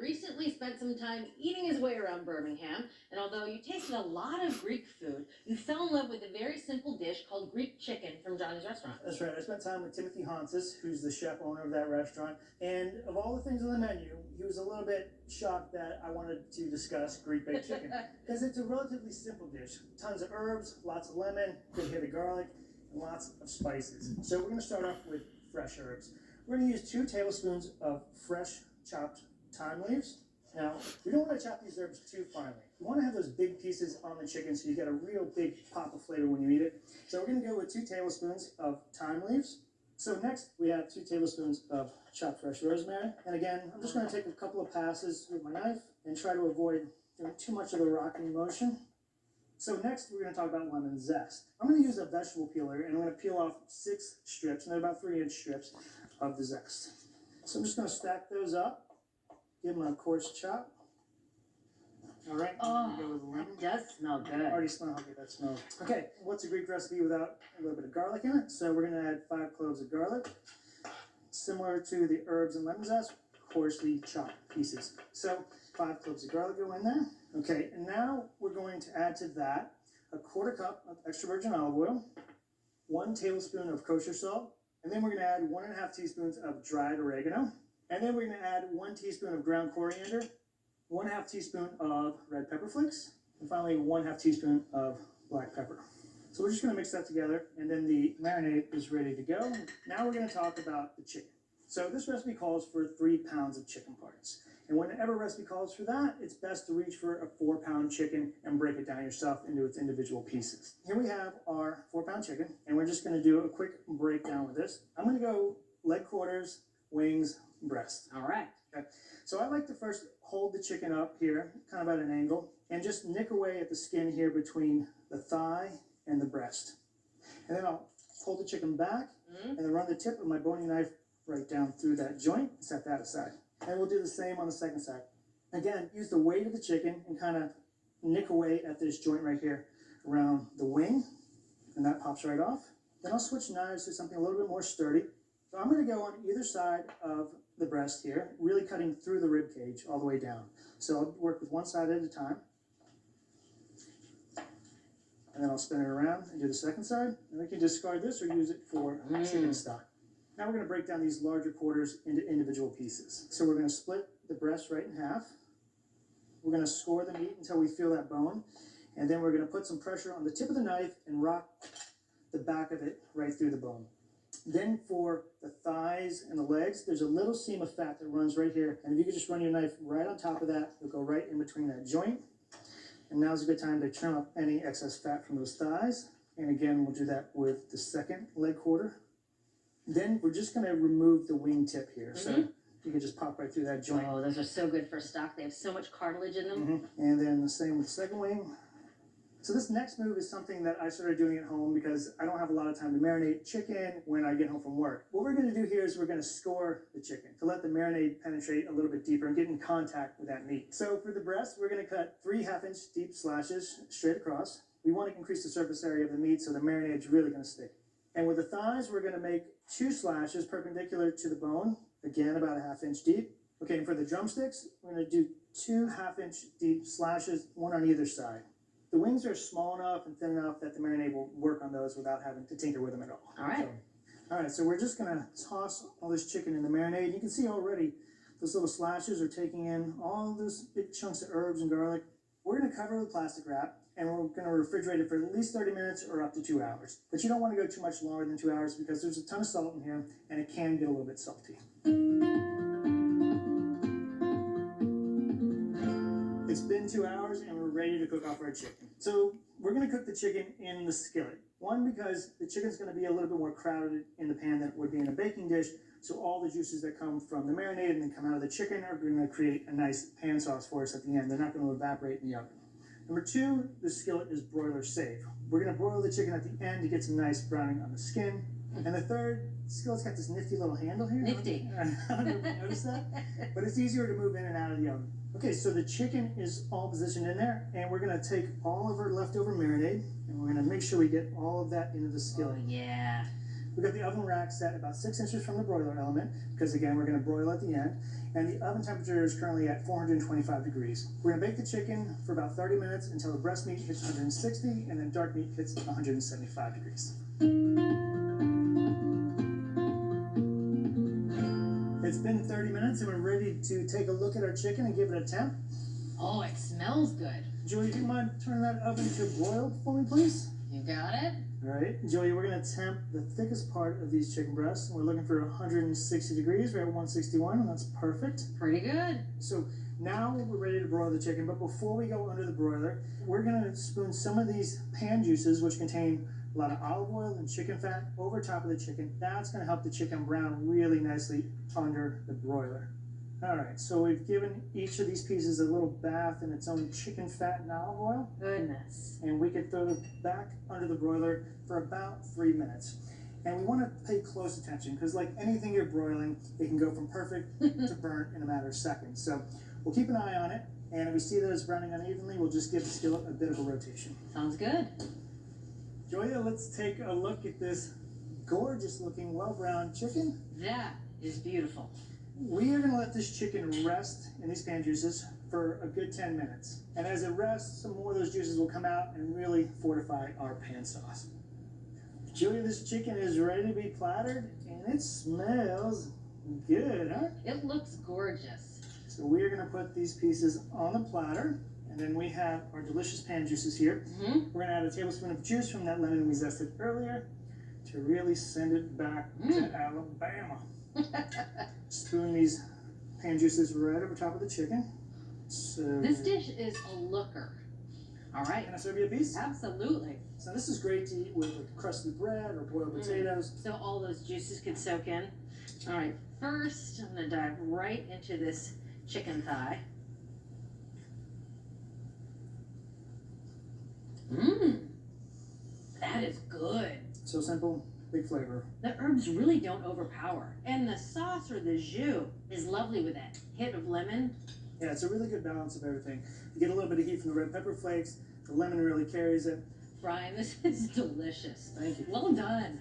Recently spent some time eating his way around Birmingham, and although you tasted a lot of Greek food, you fell in love with a very simple dish called Greek chicken from Johnny's restaurant. That's right. I spent time with Timothy Hansis, who's the chef owner of that restaurant. And of all the things on the menu, he was a little bit shocked that I wanted to discuss Greek baked chicken. Because it's a relatively simple dish. Tons of herbs, lots of lemon, good hit of garlic, and lots of spices. So we're going to start off with fresh herbs. We're going to use 2 tablespoons of fresh chopped thyme leaves. Now, we don't want to chop these herbs too finely. You want to have those big pieces on the chicken so you get a real big pop of flavor when you eat it. So we're going to go with 2 tablespoons of thyme leaves. So next, we have 2 tablespoons of chopped fresh rosemary. And again, I'm just going to take a couple of passes with my knife and try to avoid doing too much of the rocking motion. So next, we're going to talk about lemon zest. I'm going to use a vegetable peeler, and I'm going to peel off 6 strips, and they're about 3-inch strips of the zest. So I'm just going to stack those up. Give them a coarse chop. All right. Oh, that does smell good. I already smell how good that smells. Okay, what's a Greek recipe without a little bit of garlic in it? So we're going to add 5 cloves of garlic, similar to the herbs and lemon zest, coarsely chopped pieces. So 5 cloves of garlic go in there. Okay, and now we're going to add to that a 1/4 cup of extra virgin olive oil, 1 tablespoon of kosher salt, and then we're going to add 1½ teaspoons of dried oregano. And then we're going to add 1 teaspoon of ground coriander, 1/2 teaspoon of red pepper flakes, and finally 1/2 teaspoon of black pepper. So we're just going to mix that together, and then the marinade is ready to go. Now we're going to talk about the chicken. So this recipe calls for 3 pounds of chicken parts. And whenever recipe calls for that, it's best to reach for a 4-pound chicken and break it down yourself into its individual pieces. Here we have our 4-pound chicken, and we're just going to do a quick breakdown with this. I'm going to go leg quarters, wings, breast. All right. Okay. So I like to first hold the chicken up here, kind of at an angle, and just nick away at the skin here between the thigh and the breast. And then I'll hold the chicken back and then run the tip of my bony knife right down through that joint and set that aside. And we'll do the same on the second side. Again, use the weight of the chicken and kind of nick away at this joint right here around the wing, and that pops right off. Then I'll switch knives to something a little bit more sturdy. So I'm going to go on either side of the breast here, really cutting through the rib cage all the way down. So I'll work with one side at a time. And then I'll spin it around and do the second side. And we can discard this or use it for chicken stock. Now we're going to break down these larger quarters into individual pieces. So we're going to split the breast right in half. We're going to score the meat until we feel that bone. And then we're going to put some pressure on the tip of the knife and rock the back of it right through the bone. Then for the thighs and the legs, there's a little seam of fat that runs right here. And if you could just run your knife right on top of that, it'll go right in between that joint. And now's a good time to trim up any excess fat from those thighs. And again, we'll do that with the second leg quarter. Then we're just going to remove the wing tip here. So you can just pop right through that joint. Oh, those are so good for stock. They have so much cartilage in them. And then the same with the second wing. So this next move is something that I started doing at home because I don't have a lot of time to marinate chicken when I get home from work. What we're going to do here is we're going to score the chicken to let the marinade penetrate a little bit deeper and get in contact with that meat. So for the breast, we're going to cut 3 1/2-inch deep slashes straight across. We want to increase the surface area of the meat so the marinade's really going to stick. And with the thighs, we're going to make 2 slashes perpendicular to the bone, again about a 1/2-inch deep. Okay, and for the drumsticks, we're going to do 2 1/2-inch deep slashes, one on either side. The wings are small enough and thin enough that the marinade will work on those without having to tinker with them at all. All right. So we're just going to toss all this chicken in the marinade. You can see already those little slashes are taking in all those big chunks of herbs and garlic. We're going to cover it with plastic wrap, and we're going to refrigerate it for at least 30 minutes or up to 2 hours. But you don't want to go too much longer than 2 hours because there's a ton of salt in here, and it can get a little bit salty. It's been 2 hours and we're ready to cook off our chicken. So we're going to cook the chicken in the skillet. One, because the chicken's going to be a little bit more crowded in the pan than it would be in a baking dish. So all the juices that come from the marinade and then come out of the chicken are going to create a nice pan sauce for us at the end. They're not going to evaporate in the oven. Number 2, the skillet is broiler safe. We're going to broil the chicken at the end to get some nice browning on the skin. And the third, the skillet's got this nifty little handle here. Nifty. I don't know if you noticed that, but it's easier to move in and out of the oven. Okay, so the chicken is all positioned in there, and we're going to take all of our leftover marinade, and we're going to make sure we get all of that into the skillet. Oh, yeah. We've got the oven rack set about 6 inches from the broiler element, because again, we're gonna broil at the end. And the oven temperature is currently at 425 degrees. We're gonna bake the chicken for about 30 minutes until the breast meat hits 160 and then dark meat hits 175 degrees. It's been 30 minutes and we're ready to take a look at our chicken and give it a temp. Oh, it smells good. Julia, do you mind turning that oven to broiled for me, please? You got it? All right, Julia, we're gonna temp the thickest part of these chicken breasts. We're looking for 160 degrees. We're at 161, and that's perfect. Pretty good. So now we're ready to broil the chicken, but before we go under the broiler, we're gonna spoon some of these pan juices, which contain a lot of olive oil and chicken fat, over top of the chicken. That's gonna help the chicken brown really nicely under the broiler. All right, so we've given each of these pieces a little bath in its own chicken fat and olive oil, Goodness. and we could throw it back under the broiler for about 3 minutes. And we want to pay close attention because, like anything you're broiling, it can go from perfect to burnt in a matter of seconds. So we'll keep an eye on it, and if we see that it's browning unevenly, we'll just give the skillet a bit of a rotation. Sounds good. Julia, let's take a look at this gorgeous looking, well-browned chicken. That is beautiful. We are going to let this chicken rest in these pan juices for a good 10 minutes. And as it rests, some more of those juices will come out and really fortify our pan sauce. Julia, this chicken is ready to be plattered, and it smells good, huh? It looks gorgeous. So we are going to put these pieces on the platter, and then we have our delicious pan juices here. Mm-hmm. We're going to add a tablespoon of juice from that lemon we zested earlier to really send it back to Alabama. Spoon these pan juices right over top of the chicken. So This dish is a looker. All right. Can I serve you a piece? Absolutely. So this is great to eat with like crusty bread or boiled potatoes. So all those juices could soak in. All right. First, I'm going to dive right into this chicken thigh. Mmm. That is good. So simple, big flavor. The herbs really don't overpower. And the sauce or the jus is lovely with that hit of lemon. Yeah, it's a really good balance of everything. You get a little bit of heat from the red pepper flakes. The lemon really carries it. Brian, this is delicious. Thank you. Well done.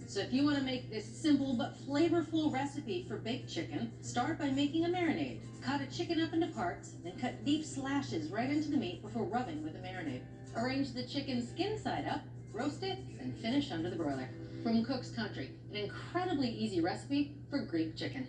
So if you want to make this simple but flavorful recipe for baked chicken, start by making a marinade. Cut a chicken up into parts, then cut deep slashes right into the meat before rubbing with the marinade. Arrange the chicken skin side up, roast it, and finish under the broiler. From Cook's Country, an incredibly easy recipe for Greek chicken.